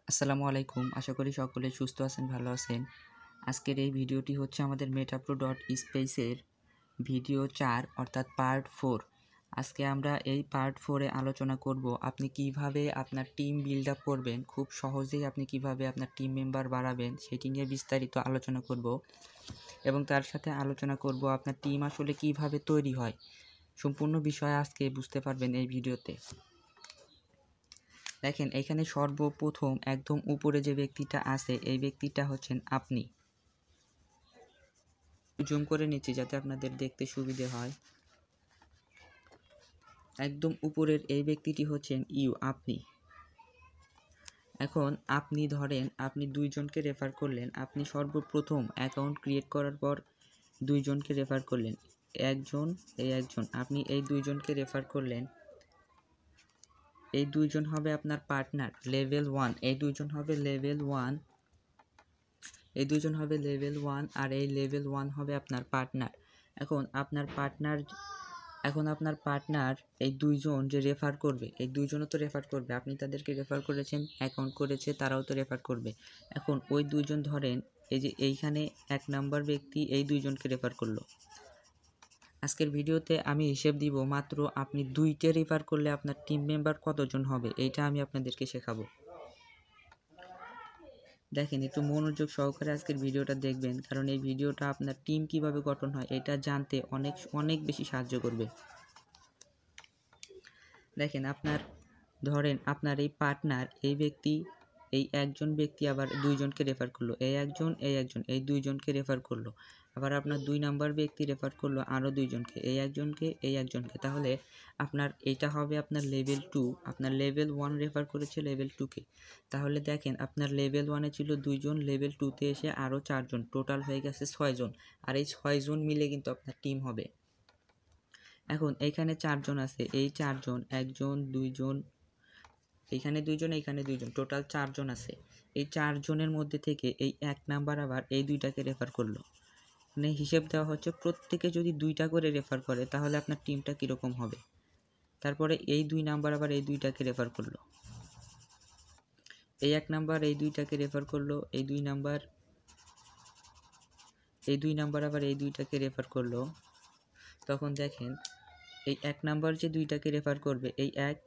আসসালামু আলাইকুম। আশা করি সকলে সুস্থ আছেন, ভালো আছেন। আজকের এই ভিডিওটি হচ্ছে আমাদের metapro.space-এর ভিডিও 4 অর্থাৎ পার্ট 4। আজকে আমরা এই পার্ট 4 এ আলোচনা করব আপনি কিভাবে আপনার টিম বিল্ড আপ করবেন, খুব সহজেই আপনি কিভাবে আপনার টিম মেম্বার বাড়াবেন সেটি নিয়ে বিস্তারিত আলোচনা করব এবং তার সাথে আলোচনা করব আপনার টিম আসলে কিভাবে তৈরি হয়। সম্পূর্ণ বিষয় আজকে বুঝতে পারবেন এই ভিডিওতে। দেখেন এখানে সর্বপ্রথম একদম উপরে যে ব্যক্তিটা আছে এই ব্যক্তিটা হচ্ছেন আপনি। জুম করে নিচ্ছি যাতে আপনাদের দেখতে সুবিধে হয়। একদম উপরের এই ব্যক্তিটি হচ্ছেন আপনি। এখন আপনি ধরেন আপনি দুইজনকে রেফার করলেন, আপনি সর্বপ্রথম অ্যাকাউন্ট ক্রিয়েট করার পর দুইজনকে রেফার করলেন, একজন আপনি এই দুইজনকে রেফার করলেন। এই দুইজন হবে আপনার পার্টনার লেভেল 1, এই দুইজন হবে লেভেল 1, এই দুইজন হবে লেভেল 1 আর এই লেভেল 1 হবে আপনার পার্টনার। এখন আপনার পার্টনার এই দুইজন যে রেফার করবে, এই দুইজনও তো রেফার করবে, আপনি তাদেরকে রেফার করেছেন, অ্যাকাউন্ট করেছে, তারাও তো রেফার করবে। এখন ওই দুইজন ধরেন এই যে এইখানে 1 নাম্বার ব্যক্তি এই দুইজনকে রেফার করলো। আজকের ভিডিওতে আমি হিসেব দিব মাত্র আপনি 2টে রেফার করলে আপনার টিম মেম্বার কতজন হবে এইটা আমি আপনাদেরকে শেখাবো। দেখেন একটু মনোযোগ সহকারে আজকের ভিডিওটা দেখবেন, কারণ এই ভিডিওটা আপনার টিম কিভাবে গঠন হয় এটা জানতে অনেক বেশি সাহায্য করবে। দেখেন ধরেন আপনার এই পার্টনার এই ব্যক্তি, এই একজন ব্যক্তি আবার দুইজনকে রেফার করলো, এই একজন এই দুইজনকে রেফার করলো। আবার আপনার 2 নাম্বার ব্যক্তি রেফার করলো আরও দুইজনকে, এই একজনকে। তাহলে আপনার এটা হবে আপনার লেভেল 2, আপনার লেভেল 1 রেফার করেছে লেভেল 2কে। তাহলে দেখেন আপনার লেভেল 1-এ ছিল 2 জন, লেভেল 2-তে এসে আরও 4 জন, টোটাল হয়ে গেছে 6 জন। আর এই 6 জন মিলে কিন্তু আপনার টিম হবে। এখন এইখানে 4 জন আছে, এই 4 জন, 1 জন 2 জন, এইখানে 2 জন, এইখানে 2 জন, টোটাল 4 জন আছে। এই 4 জনের মধ্যে থেকে এই 1 নাম্বার আবার এই দুইটাকে রেফার করলো। মানে হিসেব দেওয়া হচ্ছে প্রত্যেকে যদি 2টা করে রেফার করে তাহলে আপনার টিমটা কীরকম হবে। তারপরে এই 2 নাম্বার আবার এই দুইটাকে রেফার করলো, এই 1 নাম্বার এই দুইটাকে রেফার করলো, এই 2 নাম্বার আবার এই দুইটাকে রেফার করলো। তখন দেখেন এই 1 নাম্বার যে দুইটাকে রেফার করবে, এই 1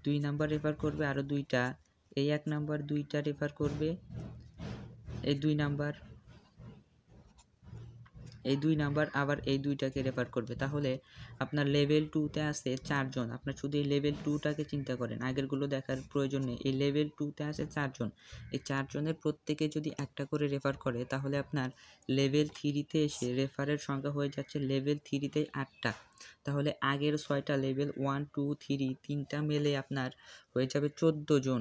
2 নাম্বার রেফার করবে আরও 2টা, এই 1 নাম্বার 2টা রেফার করবে, এই 2 নাম্বার আবার এই দুইটাকে রেফার করবে। তাহলে আপনার লেভেল 2-তে আছে 4 জন। আপনার শুধু এই লেভেল 2টাকে চিন্তা করেন, আগেরগুলো দেখার প্রয়োজন নেই। এই লেভেল 2-তে আছে 4 জন, এই 4 জনের প্রত্যেকে যদি একটা করে রেফার করে তাহলে আপনার লেভেল 3-তে এসে রেফারের সংখ্যা হয়ে যাচ্ছে লেভেল 3-তে 8টা। তাহলে আগের 6টা লেভেল 1 2 3 3টা মিলে আপনার হয়ে যাবে 14 জন।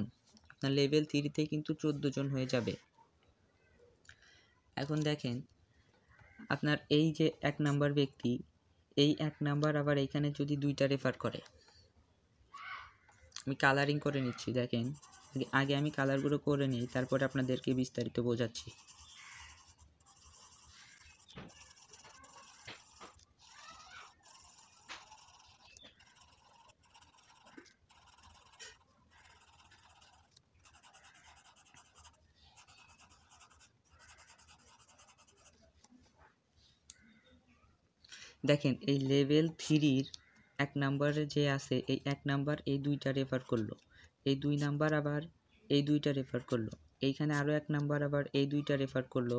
আপনার লেভেল 3-তে কিন্তু 14 জন হয়ে যাবে। এখন দেখেন আপনার এই যে 1 নাম্বার ব্যক্তি, এই 1 নাম্বার আবার এখানে যদি 2টা রেফার করে, আমি কালারিং করে নিচ্ছি। দেখেন আগে আমি কালারগুলো করে নিই, তারপরে আপনাদেরকে বিস্তারিত বোঝাচ্ছি। দেখেন এই লেভেল 3-র 1 নাম্বারে যে আছে, এই 1 নাম্বার এই 2টা রেফার করলো, এই 2 নাম্বার আবার এই 2টা রেফার করলো, এইখানে আরও 1 নাম্বার আবার এই 2টা রেফার করলো,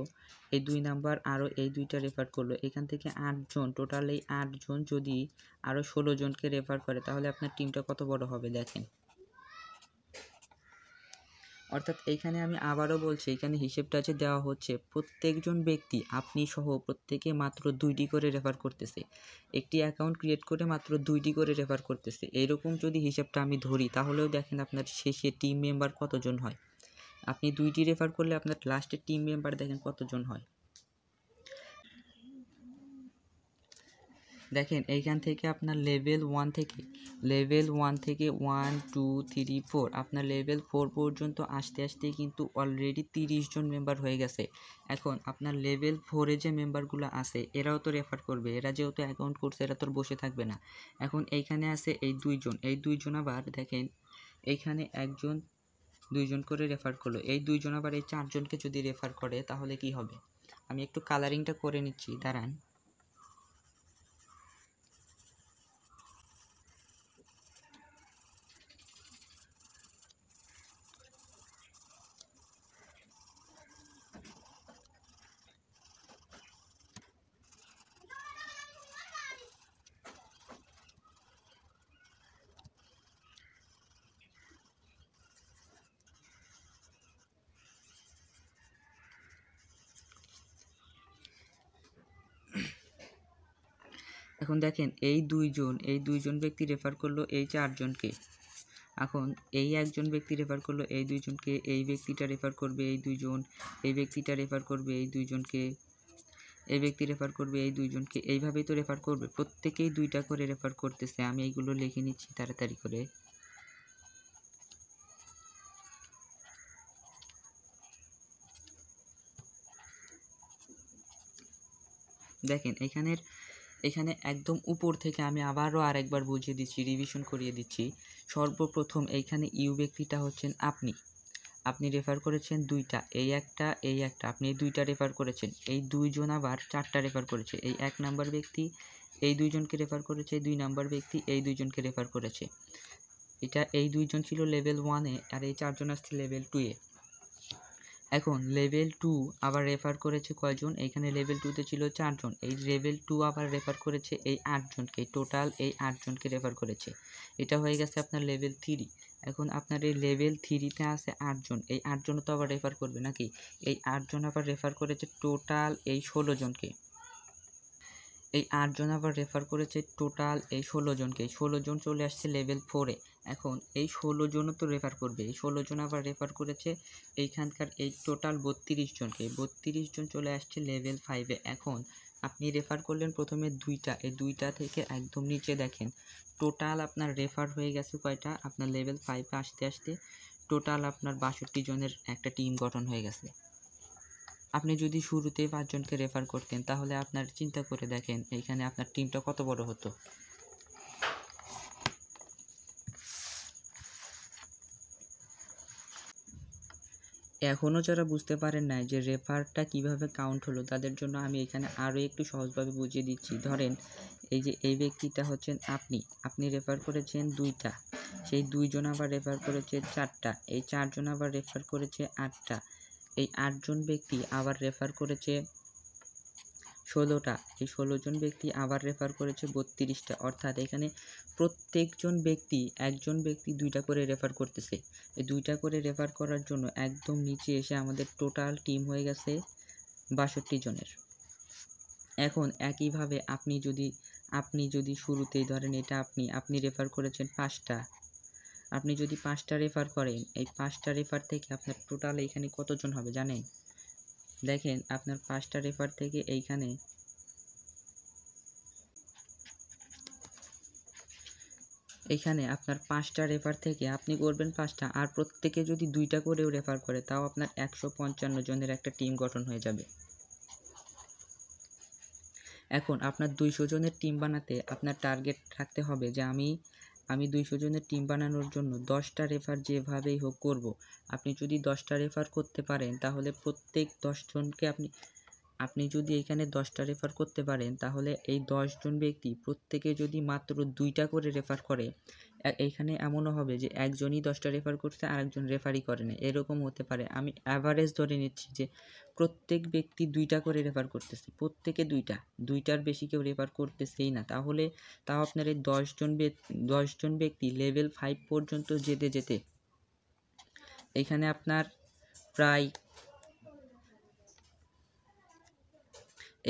এই 2 নাম্বার আরও এই 2টা রেফার করলো। এখান থেকে 8 জন, টোটাল এই 8 জন যদি আরও 16 জনকে রেফার করে তাহলে আপনার টিমটা কত বড় হবে দেখেন। অর্থাৎ এইখানে আমি আবারও বলছি, এখানে হিসেবটা যে দেওয়া হচ্ছে প্রত্যেকজন ব্যক্তি আপনি সহ প্রত্যেকে মাত্র 2টি করে রেফার করতেছে, একটি অ্যাকাউন্ট ক্রিয়েট করে মাত্র 2টি করে রেফার করতেছে। এইরকম যদি হিসেবটা আমি ধরি তাহলেও দেখেন আপনার শেষে টিম মেম্বার কতজন হয়। আপনি 2টি রেফার করলে আপনার লাস্টের টিম মেম্বার দেখেন কতজন হয়। দেখেন এইখান থেকে আপনার লেভেল 1 থেকে 1 2 3 4 আপনার লেভেল 4 পর্যন্ত আসতে কিন্তু অলরেডি 30 জন মেম্বার হয়ে গেছে। এখন আপনার লেভেল 4-এ যে মেম্বারগুলো আছে এরাও তো রেফার করবে, এরা যেহেতু অ্যাকাউন্ট করছে এরা তো বসে থাকবে না। এখন এইখানে আছে এই 2 জন, এই 2 জন আবার দেখেন এইখানে 1 জন দুইজন করে রেফার করলো, এই দুইজন আবার এই চারজনকে যদি রেফার করে তাহলে কি হবে? আমি একটু কালারিংটা করে নিচ্ছি, দাঁড়ান। এখন দেখেন এই দুইজন ব্যক্তি রেফার করলো এই চারজনকে। এখন এই একজন ব্যক্তি রেফার করলো এই দুইজনকে, এই ব্যক্তিটা রেফার করবে এই দুইজন, এই ব্যক্তিটা রেফার করবে এই দুইজনকে, এই ব্যক্তি রেফার করবে এই দুইজনকে, এইভাবেই তো রেফার করবে। প্রত্যেকেই দুইটা করে রেফার করতেছে। আমি এইগুলো লিখে নিচ্ছি তাড়াতাড়ি করে। দেখেন এখানে একদম উপর থেকে আমি আবারও আরেকবার বুঝিয়ে দিচ্ছি, রিভিশন করিয়ে দিচ্ছি। সর্বপ্রথম এইখানে ইউ ব্যক্তিটা হচ্ছেন আপনি রেফার করেছেন দুইটা, এই একটা আপনি এই দুইটা রেফার করেছেন। এই দুইজন আবার চারটা রেফার করেছে। এই 1 নাম্বার ব্যক্তি এই দুইজনকে রেফার করেছে, 2 নাম্বার ব্যক্তি এই দুইজনকে রেফার করেছে। এই দুইজন ছিল লেভেল 1-এ আর এই চারজন আসছে লেভেল 2-এ। এখন লেভেল 2 আবার রেফার করেছে কয়জন? এইখানে লেভেল 2-তে ছিল 4 জন। এই লেভেল 2 আবার রেফার করেছে এই 8 জনকে, টোটাল এই 8 জনকে রেফার করেছে। এটা হয়ে গেছে আপনার লেভেল 3। এখন আপনার এই লেভেল 3-তে আছে 8 জন, এই 8 জন তো আবার রেফার করবে নাকি? এই 8 জন আবার রেফার করেছে টোটাল এই 16 জনকে। এই 8 জন আবার রেফার করেছে টোটাল এই 16 জনকে। 16 জন চলে আসছে লেভেল 4-এ। এখন এই 16 জনও তো রেফার করবে। এই 16 জন আবার রেফার করেছে এইখানকার এই টোটাল 32 জনকে। 32 জন চলে আসছে লেভেল 5-এ। এখন আপনি রেফার করলেন প্রথমে দুইটা, এই দুইটা থেকে একদম নিচে দেখেন টোটাল আপনার রেফার হয়ে গেছে কয়টা? আপনার লেভেল 5-এ আসতে আসতে টোটাল আপনার 62 জনের একটা টিম গঠন হয়ে গেছে। আপনি যদি শুরুতেই 5 জনকে রেফার করতেন তাহলে আপনার চিন্তা করে দেখেন এইখানে আপনার টিমটা কত বড় হতো। এখনও যারা বুঝতে পারেন নাই যে রেফারটা কিভাবে কাউন্ট হলো, তাদের জন্য আমি এখানে আরও একটু সহজভাবে বুঝিয়ে দিচ্ছি। ধরেন এই যে এই ব্যক্তিটা হচ্ছেন আপনি রেফার করেছেন 2টা, সেই 2 জন আবার রেফার করেছে 4টা, এই 4 জন আবার রেফার করেছে 8টা, এই 8 জন ব্যক্তি আবার রেফার করেছে 16টা, এই 16 জন ব্যক্তি আবার রেফার করেছে 32টা। অর্থাৎ এখানে প্রত্যেকজন ব্যক্তি একজন ব্যক্তি 2টা করে রেফার করতেছে। এই 2টা করে রেফার করার জন্য একদম নিচে এসে আমাদের টোটাল টিম হয়ে গেছে 62 জনের। এখন একইভাবে আপনি যদি শুরুতেই ধরেন এটা আপনি রেফার করেছেন 5টা, আপনি যদি 5টা রেফার করেন, এই 5টা রেফার থেকে আপনার টোটাল এইখানে কতজন হবে জানেন? দেখেন আপনার 5টা রেফার থেকে এইখানে আপনার 5টা রেফার থেকে আপনি করবেন 5টা, আর প্রত্যেকে যদি 2টা করেও রেফার করে তাও আপনার 155 জনের একটা টিম গঠন হয়ে যাবে। এখন আপনার 200 জনের টিম বানাতে আপনার টার্গেট রাখতে হবে যে আমি 200 জনের টিম বানানোর জন্য 10টা রেফার যেভাবেই হোক করব। আপনি যদি 10টা রেফার করতে পারেন তাহলে প্রত্যেক 10 জনকে আপনি যদি এখানে 10টা রেফার করতে পারেন তাহলে এই 10 জন ব্যক্তি প্রত্যেকে যদি মাত্র 2টা করে রেফার করে, এইখানে এমনও হবে যে একজনই 10টা রেফার করছে আর একজন রেফারই করে না, এরকম হতে পারে। আমি অ্যাভারেজ ধরে নিচ্ছি যে প্রত্যেক ব্যক্তি 2টা করে রেফার করতেছে, প্রত্যেকে 2টার বেশি কেউ রেফার করতেছেই না। তাও আপনার এই 10 জন ব্যক্তি লেভেল 5 পর্যন্ত যেতে এইখানে আপনার প্রায়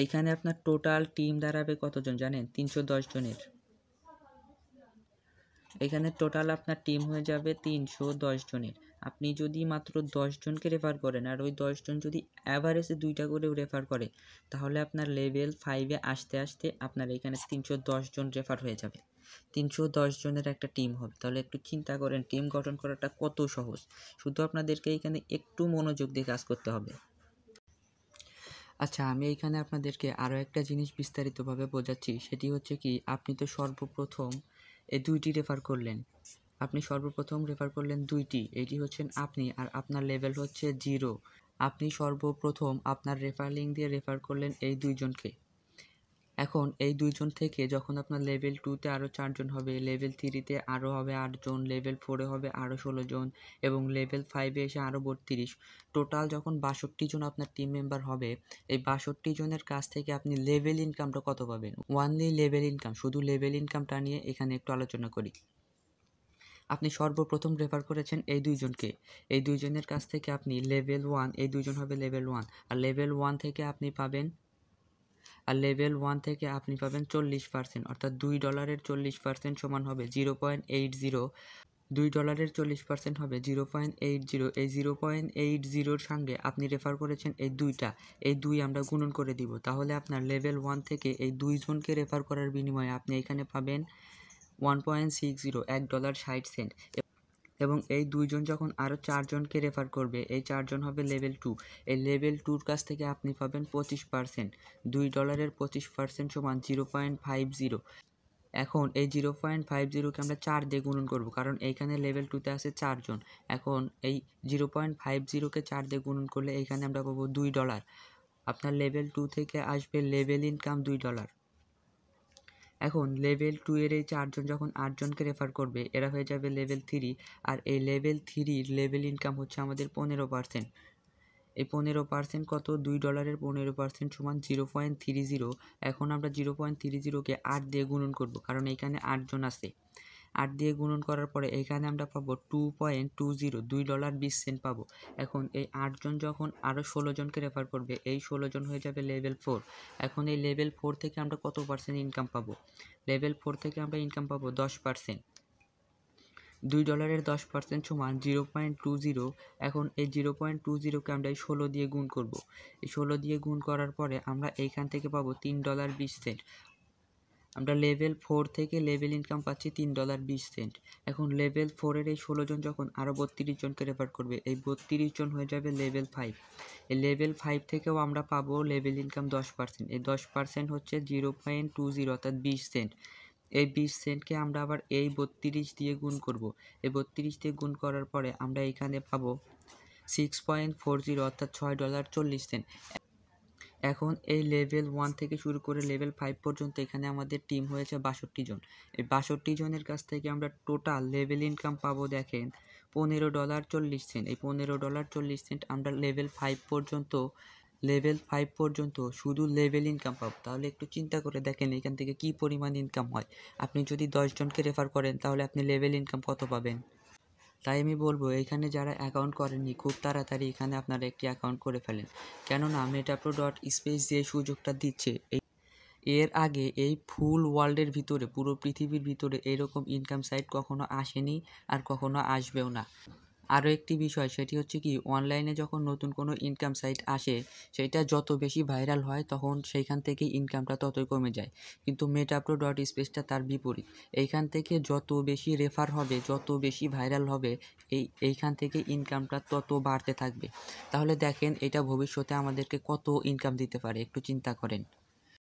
এইখানে আপনার টোটাল টিম দাঁড়াবে কতজন জানেন? 310 জনের। এখানে টোটাল আপনার টিম হয়ে যাবে 310 জনের। আপনি যদি মাত্র 10 জনকে রেফার করেন আর ওই 10 জন যদি অ্যাভারেজে 2টা করেও রেফার করে তাহলে আপনার লেভেল 5-এ আসতে আসতে আপনার এখানে 310 জন রেফার হয়ে যাবে। 310 জনের একটা টিম হবে। তাহলে একটু চিন্তা করেন টিম গঠন করাটা কত সহজ। শুধু আপনাদেরকে এখানে একটু মনোযোগ দিয়ে কাজ করতে হবে। আচ্ছা, আমি এইখানে আপনাদেরকে আরও একটা জিনিস বিস্তারিতভাবে বোঝাচ্ছি। সেটি হচ্ছে কি, আপনি তো সর্বপ্রথম এই 2টি রেফার করলেন, আপনি সর্বপ্রথম রেফার করলেন 2টি, এটি হচ্ছেন আপনি, আর আপনার লেভেল হচ্ছে 0। আপনি সর্বপ্রথম আপনার রেফার লিঙ্ক দিয়ে রেফার করলেন এই 2 জনকে। এখন এই 2 জন থেকে যখন আপনার লেভেল 2-তে আরও 4 জন হবে, লেভেল 3-তে আরও হবে 8 জন, লেভেল 4-এ হবে আরও 16 জন এবং লেভেল 5-এ এসে আরও 32। টোটাল যখন 62 জন আপনার টিম মেম্বার হবে, এই 62 জনের কাছ থেকে আপনি লেভেল ইনকামটা কত পাবেন? ওনলি লেভেল ইনকাম, শুধু লেভেল ইনকামটা নিয়ে এখানে একটু আলোচনা করি। আপনি সর্বপ্রথম রেফার করেছেন এই 2 জনকে। এই 2 জনের কাছ থেকে আপনি লেভেল 1, এই 2 জন হবে লেভেল 1, আর লেভেল 1 থেকে আপনি পাবেন 40%, অর্থাৎ $2 40% সমান হবে 0.80। $2 40% হবে 0.80। এই 0.80-র সঙ্গে আপনি রেফার করেছেন এই 2টা, এই 2 আমরা গুণন করে দিব। তাহলে আপনার লেভেল 1 থেকে এই 2 জনকে রেফার করার বিনিময়ে আপনি এখানে পাবেন 1.60, $1.60। এবং এই 2 জন যখন আরও 4 জনকে রেফার করবে, এই 4 জন হবে লেভেল 2। এই লেভেল 2-র কাছ থেকে আপনি পাবেন 25%। $2 25% সমান 0.50। এখন এই 0.50-কে আমরা 4 দিয়ে গুণন করব, কারণ এইখানে লেভেল 2-তে আছে 4 জন। এখন এই 0.50-কে 4 দিয়ে গুণন করলে এইখানে আমরা পাবো $2। আপনার লেভেল 2 থেকে আসবে লেভেল ইনকাম $2। এখন লেভেল 2 এর এই 4 জন যখন 8 জনকে রেফার করবে, এরা হয়ে যাবে লেভেল 3, আর এই লেভেল 3-র লেভেল ইনকাম হচ্ছে আমাদের 15%। এই 15% কত? $2-এর 15% সমান 0.30। এখন আমরা 0.30-কে 8 দিয়ে গুণন করব, কারণ এইখানে 8 জন আছে। 8 দিয়ে গুণন করার পরে এইখানে আমরা পাবো 2.20, $2.20 পাবো। এখন এই 8 জন যখন আরও 16 জনকে রেফার করবে, এই 16 জন হয়ে যাবে লেভেল 4। এখন এই লেভেল 4 থেকে আমরা কত পার্সেন্ট ইনকাম পাবো? লেভেল 4 থেকে আমরা ইনকাম পাবো 10%। $2-এর 10% সমান 0.20। এখন এই 0.20-কে আমরা এই 16 দিয়ে গুণ করব। এই 16 দিয়ে গুণ করার পরে আমরা এইখান থেকে পাবো $3.20। আমরা লেভেল 4 থেকে লেভেল ইনকাম পাচ্ছি $3.20। এখন লেভেল 4-এর এই 16 জন যখন আরও 32 জনকে রেফার করবে, এই 32 জন হয়ে যাবে লেভেল 5। এই লেভেল 5 থেকেও আমরা পাবো লেভেল ইনকাম 10%। এই 10% হচ্ছে 0.20, অর্থাৎ 20 সেন্ট। এই 20 সেন্টকে আমরা আবার এই 32 দিয়ে গুণ করব। এই 32 দিয়ে গুণ করার পরে আমরা এখানে পাবো 6.40, অর্থাৎ $6.40। এখন এই লেভেল 1 থেকে শুরু করে লেভেল 5 পর্যন্ত এখানে আমাদের টিম হয়েছে 62 জন। এই 62 জনের কাছ থেকে আমরা টোটাল লেভেল ইনকাম পাবো দেখেন $15.40। এই $15.40 আমরা লেভেল 5 পর্যন্ত শুধু লেভেল ইনকাম পাবো। তাহলে একটু চিন্তা করে দেখেন এখান থেকে কী পরিমাণ ইনকাম হয়। আপনি যদি 10 জনকে রেফার করেন তাহলে আপনি লেভেল ইনকাম কত পাবেন? তাই আমি বলবো এইখানে যারা অ্যাকাউন্ট করেননি খুব তাড়াতাড়ি এখানে আপনারা একটি অ্যাকাউন্ট করে ফেলেন, কেননা metapro.space যে সুযোগটা দিচ্ছে এর আগে এই ফুল ওয়ার্ল্ডের ভিতরে, পুরো পৃথিবীর ভিতরে এরকম ইনকাম সাইট কখনো আসেনি আর কখনো আসবেও না। আরও একটি বিষয়, সেটি হচ্ছে কি, অনলাইনে যখন নতুন কোনো ইনকাম সাইট আসে সেটা যত বেশি ভাইরাল হয় তখন সেইখান থেকে ইনকামটা ততই কমে যায়। কিন্তু metapro.space-টা তার বিপরীত। এইখান থেকে যত বেশি রেফার হবে, যত বেশি ভাইরাল হবে, এইখান থেকে ইনকামটা তত বাড়তে থাকবে। তাহলে দেখেন এটা ভবিষ্যতে আমাদেরকে কত ইনকাম দিতে পারে, একটু চিন্তা করেন।